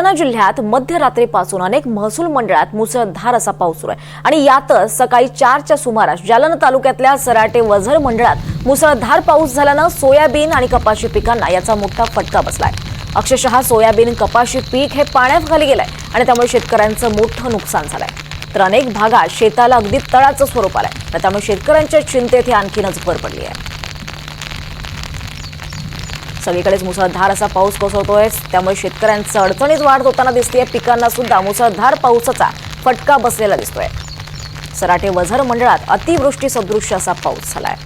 जालना जिल्ह्यात मध्यरात्रीपासून अनेक महसूल मंडळात मुसळधार असा पाऊस सुरू आहे आणि यातच सकाळी 4च्या सुमारास जालना तालुक्यातल्या सराटे वझर मंडळात मुसळधार पाऊस झाल्यानं सोयाबीन आणि कपाशी पिकांना याचा मोठा फटका बसलाय। अक्षरशः सोयाबीन कपाशी पीक हे पाण्याखाली गेलंय आणि त्यामुळे शेतकऱ्यांचं मोठं नुकसान झालंय। तर अनेक भागात शेताला अगदी तळाचं स्वरूप आलंय, त्यामुळे शेतकऱ्यांच्या चिंतेत ही आणखीनच भर पडली आहे। सगळीकडेच मुसळधार असा पाऊस कोसळतोय, त्यामुळे शेतकऱ्यांचं अडचणीत वाढ होताना दिसतेय। पिकांना सुद्धा मुसळधार पावसाचा फटका बसलेला दिसतोय। सराटे वझर मंडळात अतिवृष्टी सदृश्य असा पाऊस झालाय।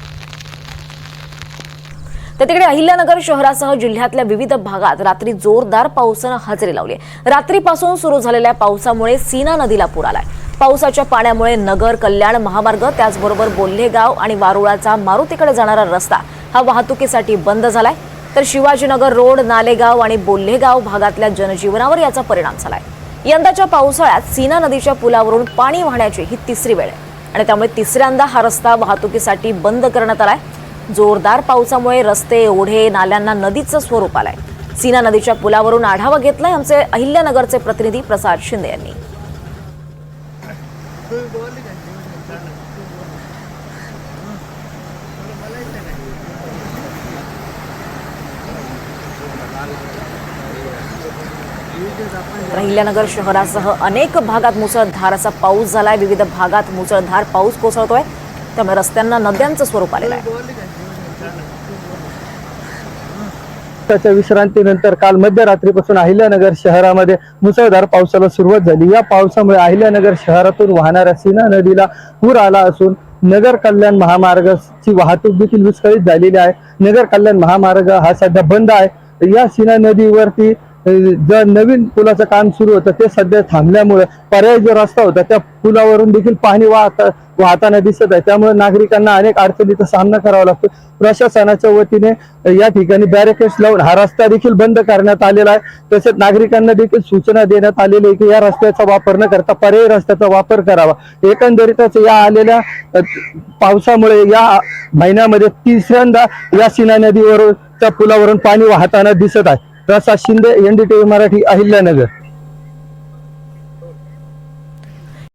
तर तिकडे अहिल्यानगर शहरासह जिल्ह्यातल्या विविध भागात रात्री जोरदार पावसानं हजेरी लावली। रात्रीपासून सुरू झालेल्या पावसामुळे सीना नदीला पूर आलाय। पावसाच्या पाण्यामुळे नगर कल्याण महामार्ग, त्याचबरोबर बोल्हेगाव आणि वारुळाचा मारुतीकडे जाणारा रस्ता हा वाहतुकीसाठी बंद झालाय। तर शिवाजीनगर रोड, नालेगाव आणि बोल्हेगाव भागातल्या जनजीवनावर याचा परिणाम झालाय। यंदाच्या पावसाळ्यात सीना नदीच्या पुलावरून पाणी वाहण्याची ही तिसरी वेळ आहे आणि त्यामुळे तिसऱ्यांदा हा रस्ता वाहतुकीसाठी बंद करण्यात आलाय। जोरदार पावसामुळे रस्ते, ओढे, नाल्यांना नदीचं स्वरूप आलंय। सीना नदीच्या पुलावरून आढावा घेतलाय आमचे अहिल्यानगरचे प्रतिनिधी प्रसाद शिंदे यांनी। अहिल्यानगर शहरासह अनेक भागात मुसळधार असा पाऊस झालाय। विविध भागात मुसळधार पाऊस कोसळतोय, त्यामुळे रस्त्यांना नद्यांचं स्वरूप आलेलं आहे। त्याच्या विश्रांतीनंतर काल मध्यरात्रीपासून अहिल्यानगर शहरामध्ये मुसळधार पावसाला सुरुवात झाली। या पावसामुळे अहिल्यानगर शहरातून वाहणाऱ्या सीना नदीला पूर आला असून नगर कल्याण महामार्गाची वाहतूक देखील विस्कळीत झालेली आहे। नगर कल्याण महामार्ग हा सध्या बंद आहे। या सीना नदीवरती जे नवीन पुलाचं काम सुरू होतं ते सध्या थांबल्यामुळे पर्यायी जो रस्ता होता त्या पुलावरून देखील पाणी वाहताना दिसत आहे। त्यामुळे नागरिकांना अनेक अडचणीचा सामना करावा लागतो। प्रशासनाच्या वतीने या ठिकाणी बॅरिकेड्स लावून हा रस्ता देखील बंद करण्यात आलेला आहे। तसेच नागरिकांना देखील सूचना देण्यात आलेली आहे की या रस्त्याचा वापर न करता पर्यायी रस्त्याचा वापर करावा। एकंदरीतच या आलेल्या पावसामुळे या महिन्यामध्ये तिसऱ्यांदा या सीना नदीवरच्या पुलावरून पाणी वाहताना दिसत आहे। प्रसाद शिंदे, NDTV मराठी, अहिल्यानगर।